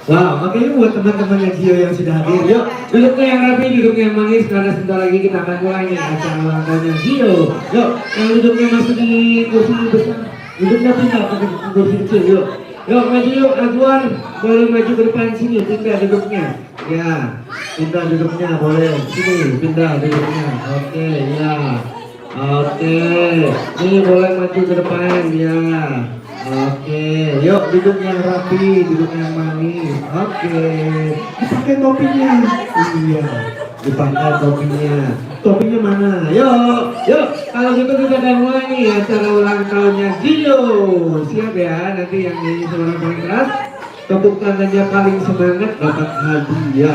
Wow, oke ini buat teman-teman yang Gio yang sudah hadir. Yuk, duduknya yang rapi, duduknya yang manis, karena sebentar lagi kita akan mulai nih acara ulang tahunnya Gio. Yuk, yang duduknya masih di kursi besar, duduknya pindah ke kursi kecil. Yuk, yuk maju yuk, Azwan, boleh maju ke depan sini, pindah duduknya. Ya, pindah duduknya boleh, sini pindah duduknya. Oke, ya, oke, ini boleh maju ke depan ya. Oke, yuk duduk yang rapi, duduk yang manis. Oke, dipakai topinya. Iya, dipakai topinya. Topinya mana? Yuk. Kalau gitu kita udah mulai nih acara ulang tahunnya Gio. Siap ya, nanti yang nyanyi suara paling keras, tepuk tangannya paling semangat dapat hadiah.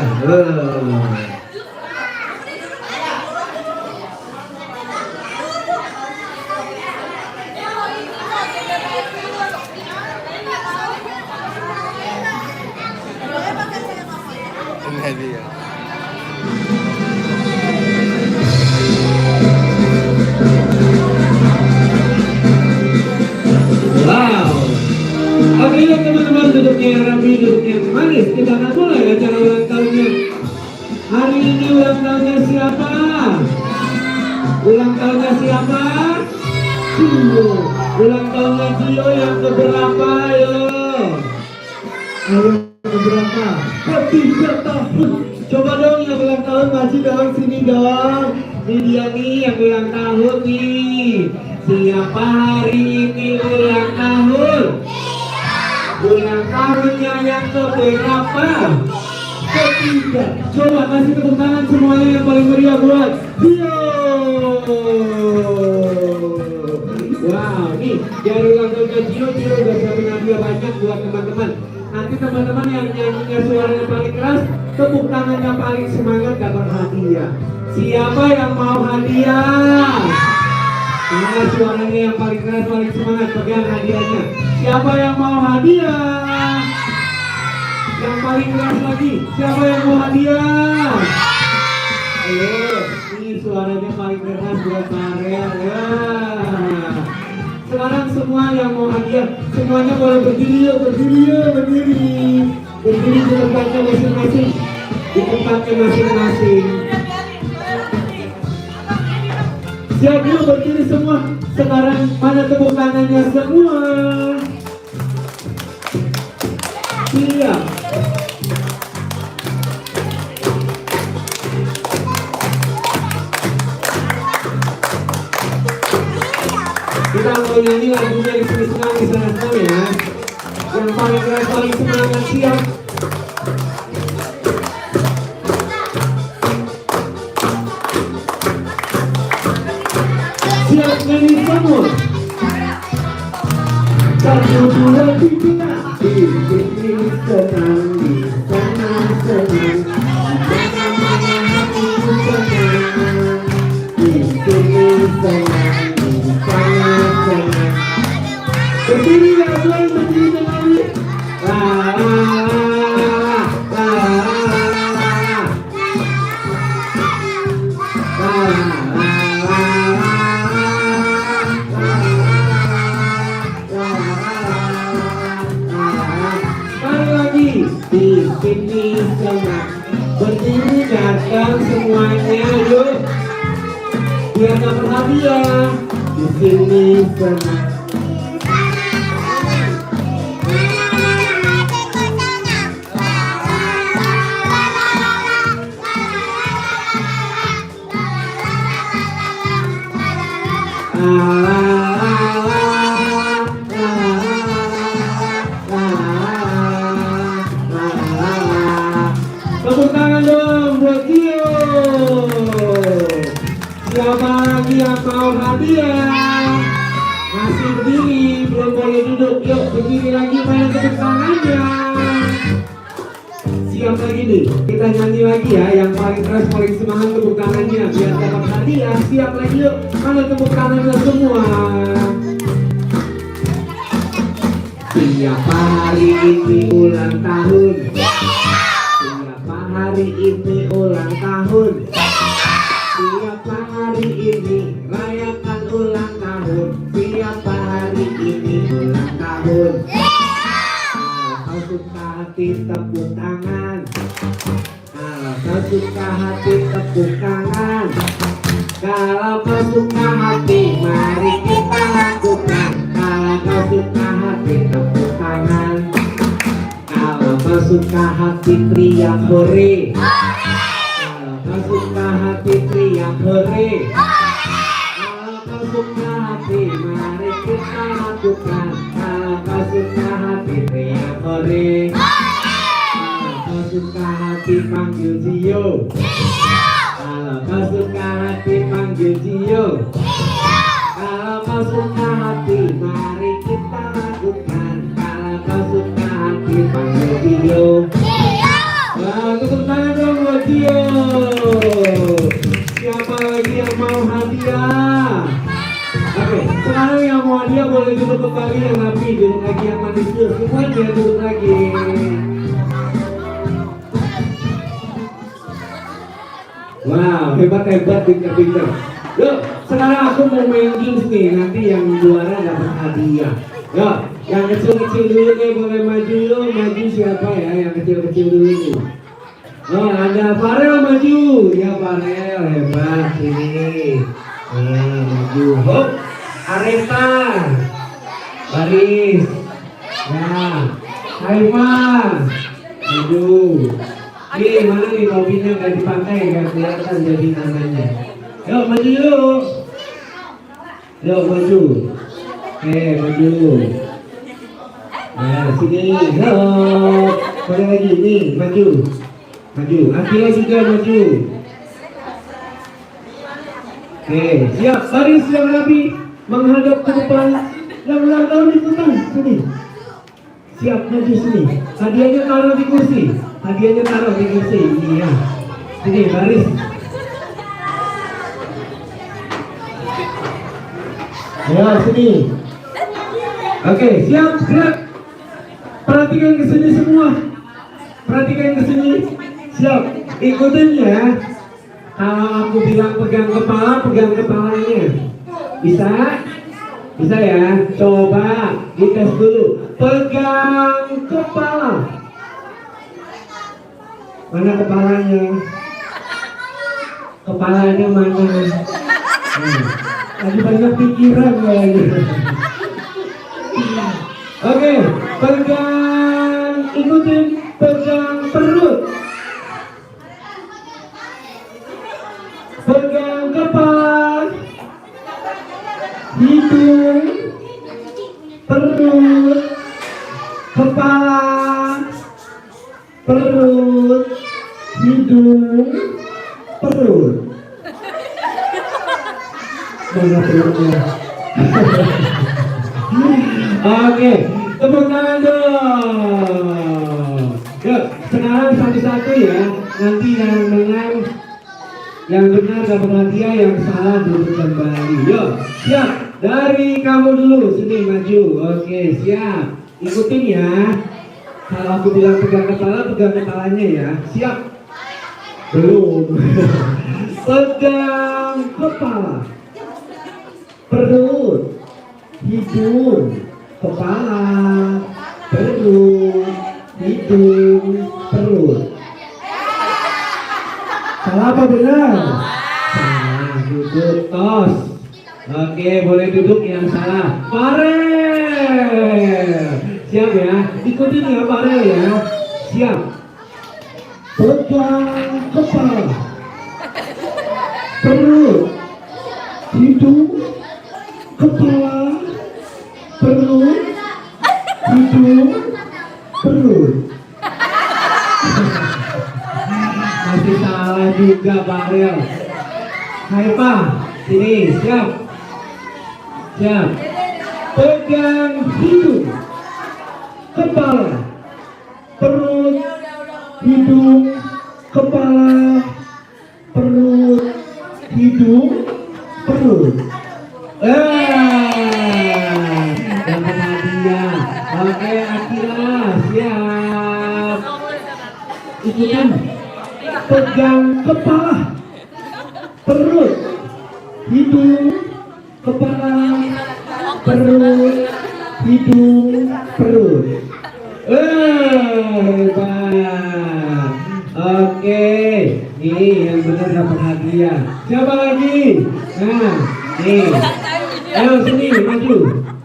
Hadiah. Wow. Oke yuk teman-teman, duduknya yang rapi, duduknya yang manis. Kita akan mulai acara ulang tahunnya. Hari ini ulang tahunnya siapa? Ulang tahunnya siapa? Gio. Ulang tahunnya Gio yang keberapa yo? Ayo keberapa? Ketiga tahun. Coba dong yang ulang tahun maju dong, sini dong. Ini dia nih yang ulang tahun nih. Siapa hari ini ulang tahun? Ulang tahunnya yang keberapa? Ketiga. Coba kasih tepuk tangan semuanya yang paling meriah buat Gio. Wow, nih dari ulang tahunnya Gio udah siapin hadiah banyak buat teman-teman. Nanti teman-teman yang nyanyinya suaranya paling keras, tepuk tangannya paling semangat dapat hadiah. Siapa yang mau hadiah? Mana suaranya yang paling keras, paling semangat, pegang hadiahnya. Siapa yang mau hadiah? Yang paling keras lagi, siapa yang mau hadiah? Ayo, ini suaranya paling keras buat Farel ya. Sekarang semua yang mau hadiah, semuanya boleh berdiri yuk, berdiri di tempatnya masing-masing, di tempatnya masing-masing. Siap yuk berdiri semua. Sekarang mana tepuk tangannya semua? Siap. Kita mau nyanyi lagunya di sini senang, di sana senang ya. Yang paling keras, paling semangat, siap. Siap nyanyi semua. 1, 2, 3. Ini senang, di sana senang. Mana-mana hatiku senang. Di sini senang. Berdiri ya, boleh berdiri sekali. Sekali lagi, di sini senang. Berdiri datang semuanya, yuk. Biar dapat hadiah. Di sini senang. Tepuk tangan dong buat Gio. Siapa lagi yang mau hadiah? Masih berdiri, belum boleh duduk. Yuk berdiri lagi, mana tepuk tangannya? Siap lagi nih, kita nyanyi lagi ya. Yang paling keras, paling semangat tepuk tangannya biar dapat hadiah. Siap lagi yuk, mana tepuk tangannya semua? Siapa hari ini ulang tahun? Siapa hari ini ulang tahun? Siapa hari ini rayakan ulang tahun? Siapa hari ini ulang tahun? suka hati tepuk tangan. Kalau kau suka hati tepuk tangan. Kalau kau suka hati mari kita lakukan. Kalau kau suka hati tepuk tangan. Kalau kau suka hati teriak hore. Kalau kau suka hati teriak hore. Kalau kau suka hati mari kita lakukan. Kalau kau suka hati teriak hore. Kalau kau suka hati panggil Gio. Kalau kau suka hati panggil Gio. Kalau kau suka hati mari kita lakukan. Kalau kau suka hati panggil Gio. Wah, tepuk tangan dong buat Gio. Siapa lagi yang mau hadiah? Oke, sekarang yang mau hadiah boleh duduk kembali, yang rapi, duduk lagi, yang manis dulu. Semuanya duduk lagi. Wow, hebat-hebat, pintar-pintar. Yuk, sekarang aku mau main games nih. Nanti yang juara dapat hadiah. Yuk, yang kecil-kecil dulu nih boleh maju dulu. Maju siapa ya? Yang kecil-kecil dulu nih. Oh, ada Farel maju. Ya, Farel hebat sini. Maju. Hop, Areta. Baris. Ya, Haifah. Maju. Ini mana nih mobilnya nggak dipakai, nggak kelihatan jadi namanya. Yuk maju yuk. Yuk maju. Maju. Nah sini. Yuk. Boleh lagi nih maju. Maju. Akila juga maju. Siap. Baris yang rapi menghadap ke depan. Yang ulang tahun ikutan sini. Siap maju sini. Hadiahnya taruh di kursi. Hadiahnya taruh di kursi. Iya. Sini baris. Ya sini. Oke, siap, siap. Perhatikan ke sini semua. Perhatikan ke sini. Siap. Ikutin ya. Kalau aku bilang pegang kepala, pegang kepalanya. Bisa? Bisa ya? Coba dites dulu. Pegang kepala. Mana kepalanya? Kepalanya mana? Lagi banyak pikiran kayaknya. Oke, pegang, ikutin, pegang perut. Pegang kepala, hidung, perut, kepala, perut, hidung, perut. Mana perutnya? Oke, tepuk tangan dong. Yuk, sekarang satu-satu ya. Nanti yang benar dapat hadiah, yang salah duduk kembali. Yuk, siap. Dari kamu dulu, sini maju. Oke, siap. Ikutin ya. Kalau aku bilang pegang kepala, pegang kepalanya ya. Siap. Belum. Pegang kepala, perut, hidung, kepala, perut, hidung, perut. Salah apa benar? Salah, duduk tos. Oke, boleh duduk yang salah. Farel. Siap ya, ikutin ya Farel ya. Siap. Pegang kepala, perut, hidung, kepala, perut, hidung, perut. Masih salah juga Farel. Haifah, sini, siap. Siap. Pegang hidung, kepala, perut, hidung, kepala, perut, hidung, perut. Dapat hadiah. Oke, Akila, siap. Ikutan. Pegang kepala, perut, hidung, kepala, perut, hidung, perut. Hebat. Oke, nih yang benar dapat hadiah. Siapa lagi? Nah, nih. Ayo sini maju.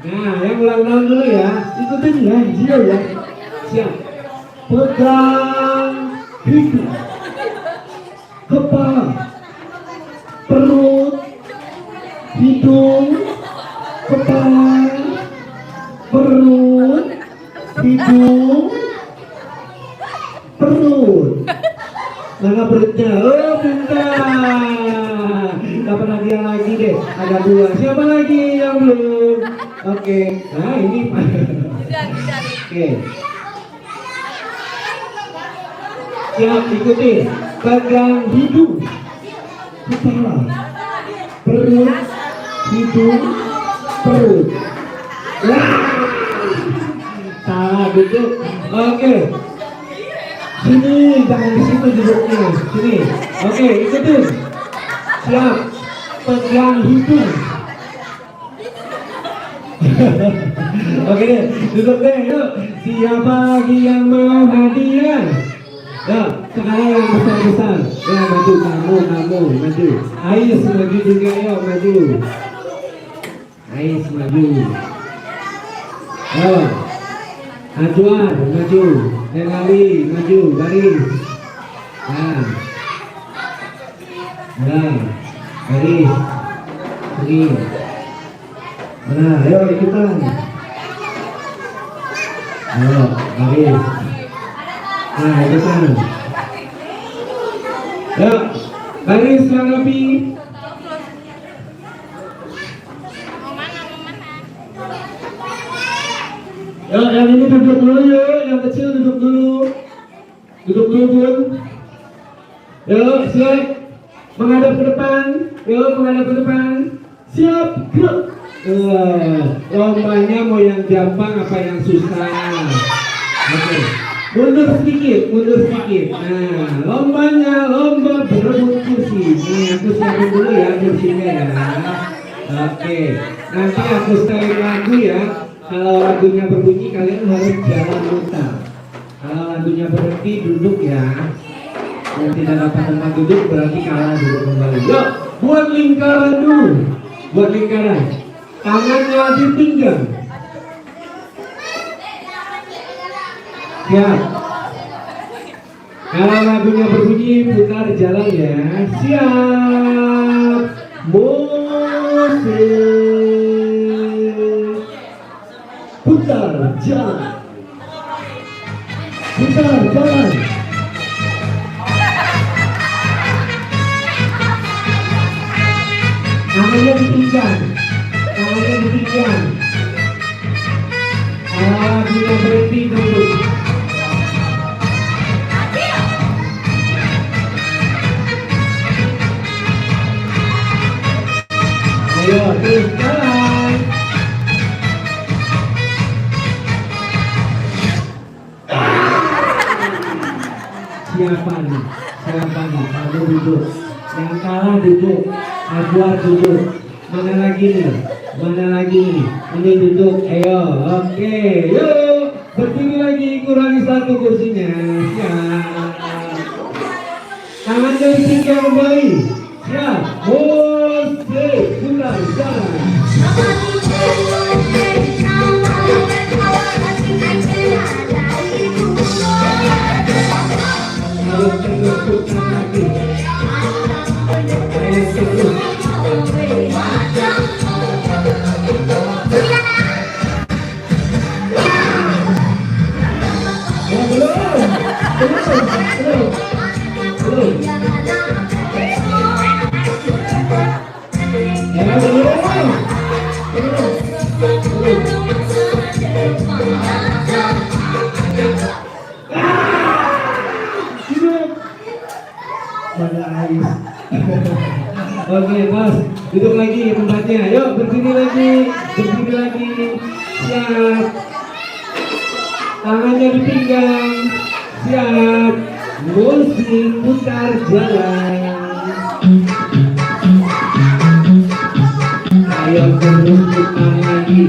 Nah, yang ulang tahun dulu ya. Ikutin ya, Gio ya. Siap. Pegang hidung, kepala, perut, hidung, kepala, perut, hidung, perut. Mana perutnya? Oh, pintar. Dapat hadiah lagi deh. Ada 2. Siapa lagi yang belum? Oke. Nah, ini. Oke. Siap, ikuti. Pegang hidung, kepala, perut, hidung, perut. Salah, duduk. Oke. Sini, jangan di situ duduknya. Sini. Oke, ikutin. Siap. Pegang hidung. Oke deh, duduk deh. Yuk. Siapa lagi yang mau hadiah? Ya, sekarang yang besar-besar. Ya, maju, kamu, maju. Ais maju juga, yuk, maju. Ais maju. Yo, Ajuan maju. Nelali maju, garis. Nah, garis. Ini. Nah, ayo ikutan. Ayo, garis. Nah, ikutan. Ya, garis yang rapi. Ya, yang ini duduk dulu ya, yang kecil duduk dulu. Duduk dulu, Bun. Yuk, siap. Menghadap ke depan. Yuk, menghadap ke depan. Siap, gerak. Lombanya mau yang gampang apa yang susah? Oke. Mundur sedikit. Nah, lombanya lomba berebut kursi. Nih, aku siapin dulu ya kursinya ya. Oke. Nanti aku setelin lagu ya. Kalau lagunya berbunyi kalian harus jalan mutar. Kalau lagunya berhenti duduk ya. Yang tidak dapat tempat duduk berarti kalah duduk kembali. Yuk, buat lingkaran dulu. Buat lingkaran. Tangannya di pinggang. Siap. Kalau lagunya berbunyi putar jalan ya. Siap. Musik. Putar jalan. Putar jalan. Tangannya di pinggang. Lagunya berhenti duduk. Ayo, terus jalan. Siapa nih? Kamu duduk. Yang kalah duduk. Ajuar duduk. Mana lagi nih? Ini duduk. Ayo, oke. Yuk, berdiri lagi. Kurangi 1 kursinya. Siap. Tangan dari pinggang kembali. Siap. Musik. Putar jalan. Harus tengok lagi. Oke, Mas, duduk lagi tempatnya. Yuk, berdiri lagi. Siap. Tangannya di pinggang. Siap. Musik putar jalan. Ayo terus putar lagi.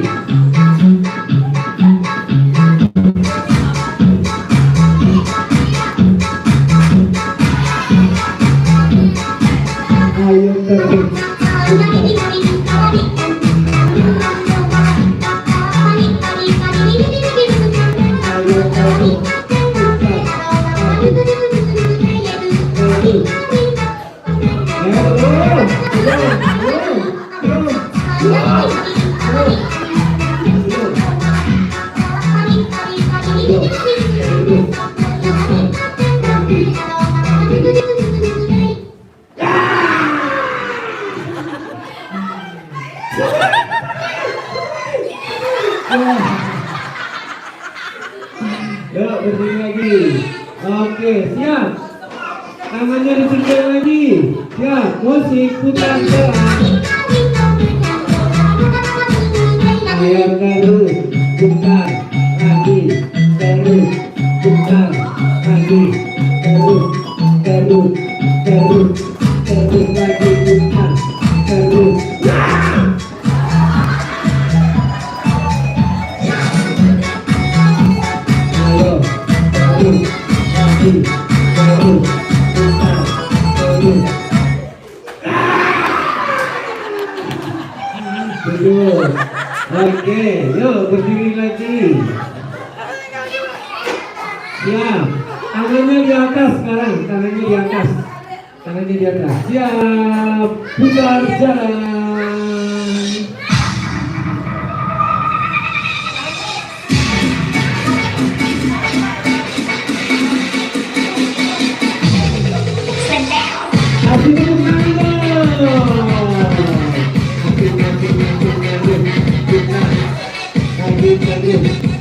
Oke, siap. Tangannya ditinggal lagi. Siap, musik putar jalan. Ayo terus, putar lagi, terus, putar lagi, terus, terus, terus, terus lagi, putar, terus. Ayo, terus, lagi, terus, putar, terus. Terus. Oke, yuk berdiri lagi. Siap. Tangannya di atas sekarang, tangannya di atas. Tangannya di atas. Siap. Putar jalan. Kasih tepuk tangan.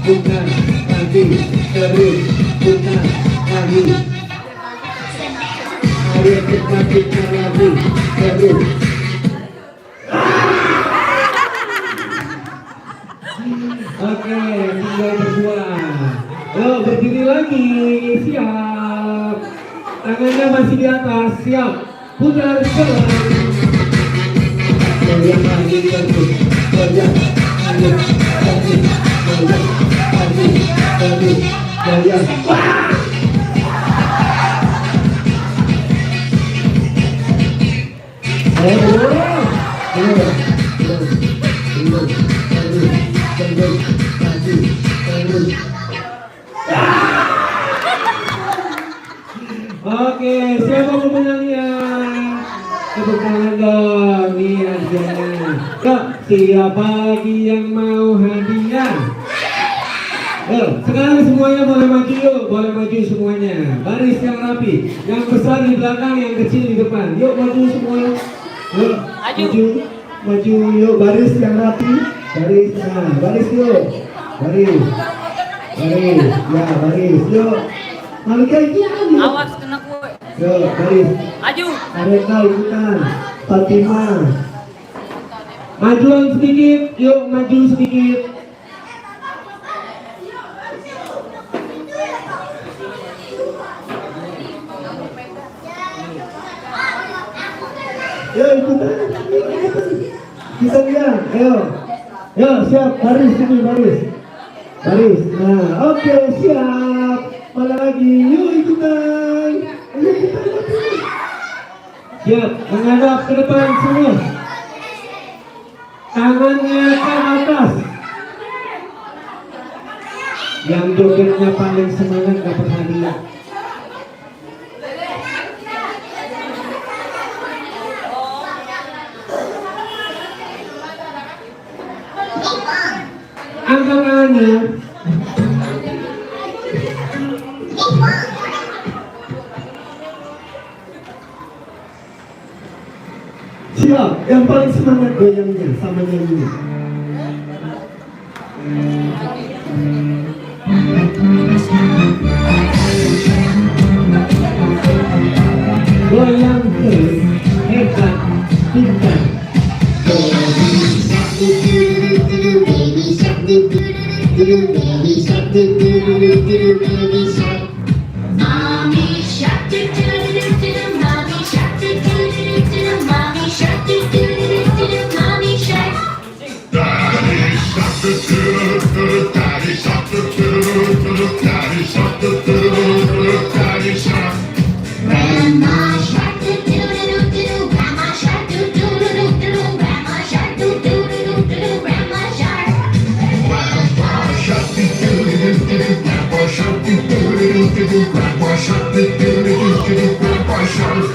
Putar lagi, terus putar lagi. Ayo kita putar lagi, terus. Oke, tinggal berdua. Yuk berdiri lagi, siap. Tangannya masih di atas, siap. Putar jalan. Goyang lagi, terus. Goyang, ayo, terus. Oke, siapa pemenangnya? Tepuk tangan dong, nih hadiahnya. Kak, siapa lagi yang mau hadiah? Sekarang semuanya boleh maju yuk, boleh maju semuanya. Baris yang rapi, yang besar di belakang, yang kecil di depan. Yuk maju semuanya. Yuk, maju yuk, baris yang rapi. Baris, nah, baris yuk. Baris, ya baris yuk. Malika ikutan yuk. Awas kena kue. Yuk, baris. Maju. Areka ikutan. Fatima. Majuan sedikit, yuk maju sedikit. Yo ikutan, kita lihat, ayo, yo siap, baris ini baris, nah oke siap, mana lagi, yuk ikutan, ayo kita siap, menghadap ke depan semua, tangannya ke atas, yang jogetnya paling semangat dapat hadiah. Angkat tangannya. Siap, yang paling semangat goyangnya sama nyanyi. Goyang terus, hebat, pintar. Baby shark, do do do do do, baby shark. Mommy shark, do do do do do, mommy shark, do do do do do, mommy shark, do do do do do, mommy shark. Daddy shark, do do do do, daddy shark, do do do do, daddy shark, do do do do, daddy shark. Grandma shark, do do do do do, grandma shark, do do do do do, grandma shark, do do do do do, grandma shark. Grandpa shark, do do do do do, grandpa shark, do do do do do, grandpa shark, do do do do do, grandpa shark.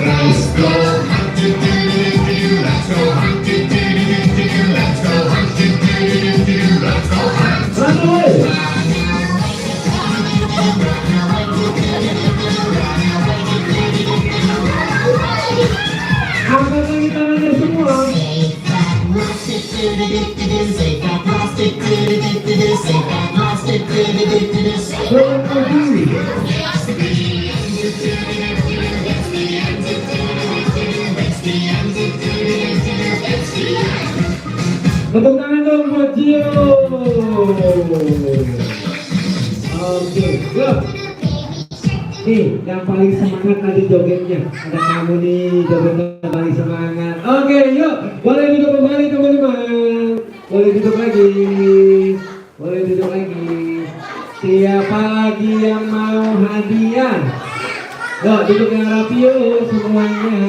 Let's go hunt, do do do do do, let's go hunt, do do do do do, let's go hunt, do do do do do, let's go hunt. Run away. Angkat lagi tangannya semua. Goyang lagi. Tepuk tangan dong buat Gio. Oke, yuk. Nih, yang paling semangat tadi jogetnya. Ada kamu nih, jogetnya paling semangat. Oke, yuk. Boleh duduk kembali teman-teman. Boleh duduk lagi. Boleh duduk lagi. Siapa lagi yang mau hadiah? Yuk, duduk yang rapi yuk semuanya.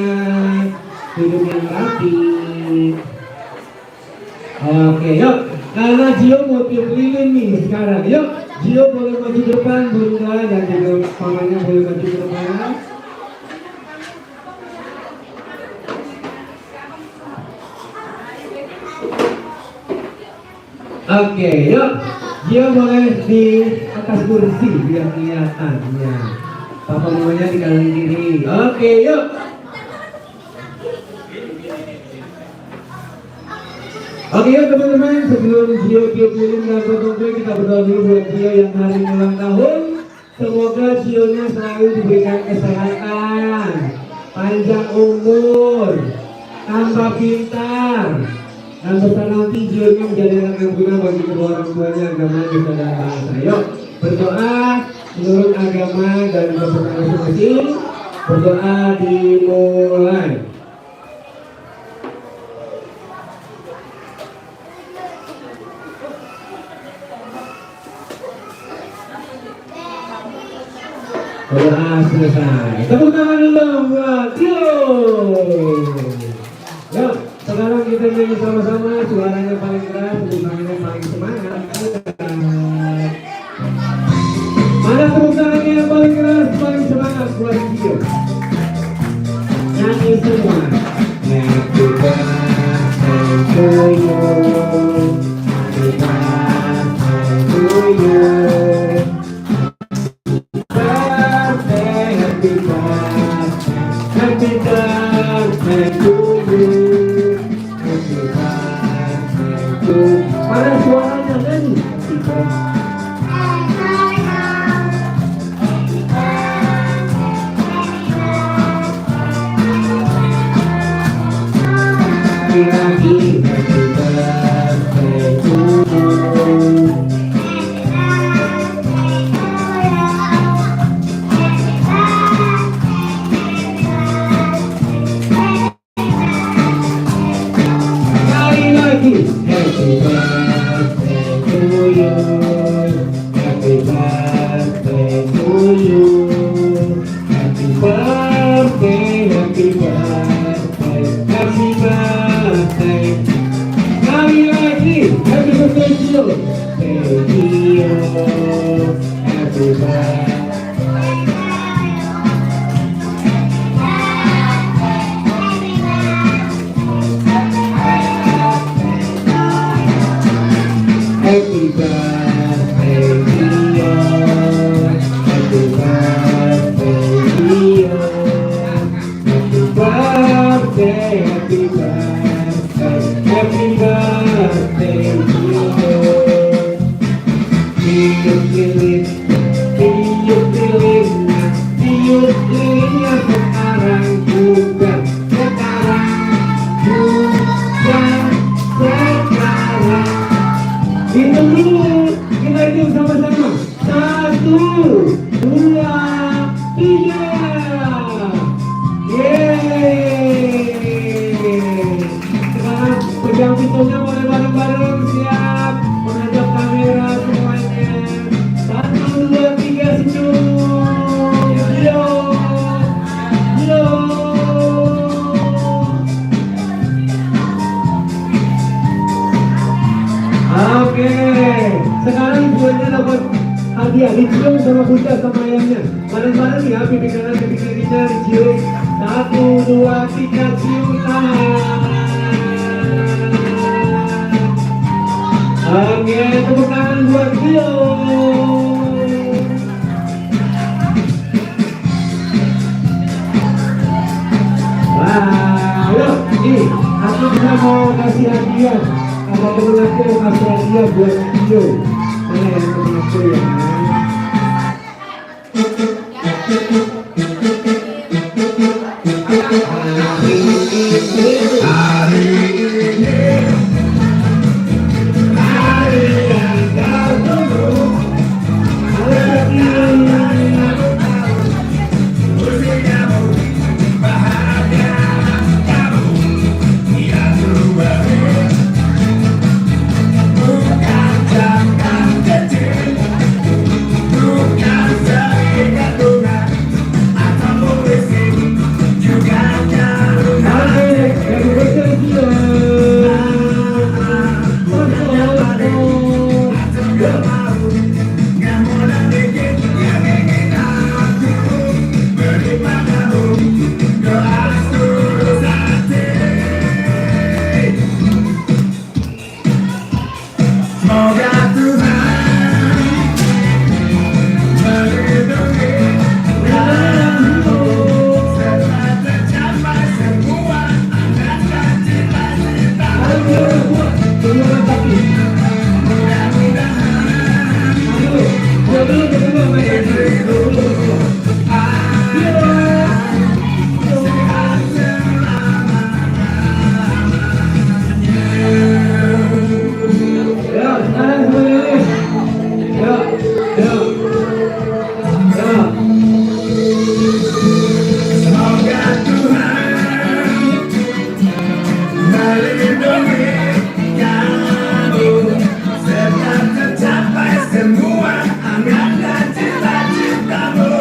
Duduk yang rapi. Oke, yuk. Karena Gio mau tiup lilin nih sekarang. Yuk, Gio boleh maju depan, Bunda dan juga pamannya boleh maju ke depan. Oke, yuk. Gio boleh di atas kursi biar kelihatan. Ya. Papa mamanya di kanan kiri. Oke, yuk. Oke ya teman-teman, sebelum Gio tiup lilin dan potong kue, kita berdoa dulu buat Gio yang hari ini ulang tahun. Semoga Gio-nya selalu diberikan kesehatan, panjang umur, tambah pintar, dan besar nanti Gio-nya menjadi anak yang guna bagi kedua orang tuanya, agama juga dan bangsa. Yuk berdoa menurut agama dan kepercayaan masing-masing. Berdoa dimulai. Doa selesai. Tepuk tangan dulu buat Gio. Yuk, sekarang kita nyanyi sama-sama. Suaranya paling keras, tepuk tangannya paling semangat. Mana tepuk tangannya yang paling keras, paling semangat buat Gio? Nyanyi semua. Happy birthday to you. Happy birthday to you. Happy birthday to you. Happy birthday to you. Mana suaranya nyanyi? Happy birthday. Happy birthday to you. Happy birthday to you. Happy birthday to you. Happy birthday, happy birthday, happy birthday. Kali lagi, happy birthday to you. Happy birthday. Happy birthday, Gio. Happy birthday, Gio. Happy birthday, happy birthday, happy birthday, Gio. Tiup lilin, tiup lilinnya, tiup lilinnya sekarang juga, sekarang juga, sekarang. Hitung dulu, kita hitung sama-sama. 1, 2, 3. Yeay. Sekarang pegang pintunya boleh bareng-bareng. Siap, menghadap kamera semuanya. 1, 2, 3, senyum. Yo, yo. Oke, sekarang ibunya dapat hadiah dicium sama bunda sama ayamnya. Bareng-bareng ya, pipi kanan pipi kirinya dicium. 1, 2, 3, cium tangan. Oke, tepuk tangan buat Gio. Wah, yuk, nih, aku juga mau kasih hadiah. Ada temen aku yang kasih hadiah buat Gio. Mana yang temen aku ya? Hari ini Semoga Tuhan melindungi kamu serta tercapai semua angan dan cita-citamu.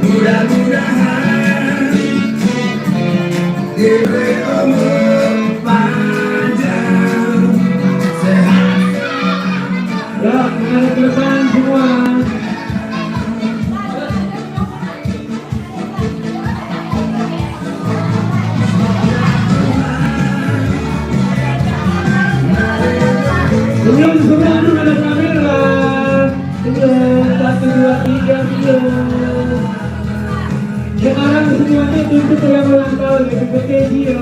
Mudah-mudahan diberi umur panjang, sehat. Ya, menghadap ke depan semua. Senyum semua menghadap kamera. Senyum, 1, 2, 3, senyum. Sekarang semuanya tuntut yang ulang tahun, happy birthday Gio.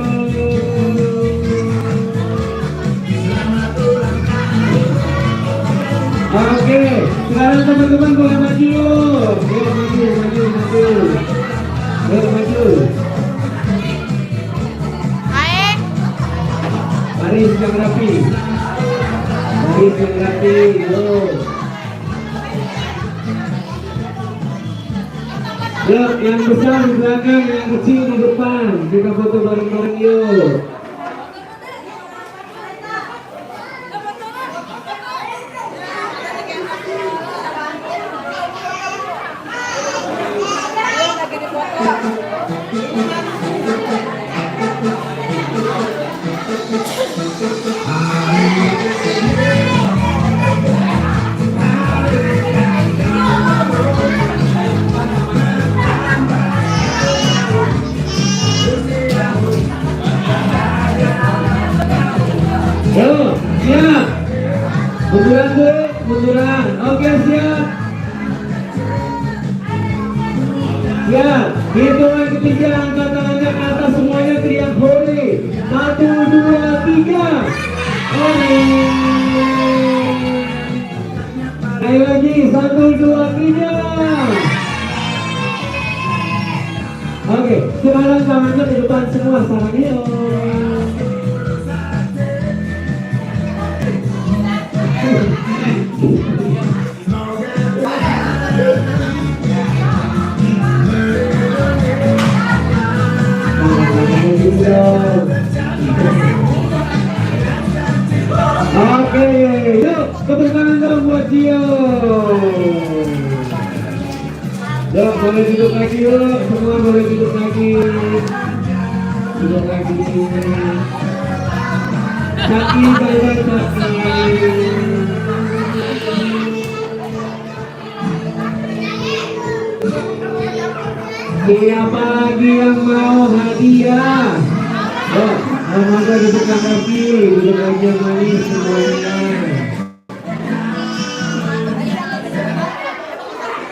Oke, sekarang teman-teman boleh maju. Boleh maju. Boleh maju. Baris yang rapi. Baris yang rapi. Yo. Yo, yang besar di belakang, yang kecil di depan. Kita foto bareng-bareng yuk. Yo, siap. Munduran dulu, munduran. Oke, siap. Siap. Hitungan ketiga, angkat tangannya ke atas semuanya, teriak hore. 1, 2, 3. Hore. Ayo lagi, 1, 2, 3. Oke, sekarang tangannya di depan semua, sarangnya. Oke, yuk tepuk tangan dong buat Gio. Yuk, boleh duduk lagi yuk, semua boleh duduk lagi. Duduk lagi. Kaki, bye-bye kaki. Siapa lagi yang mau hadiah? Oh, ada duduk kaki, duduk lagi yang manis semuanya.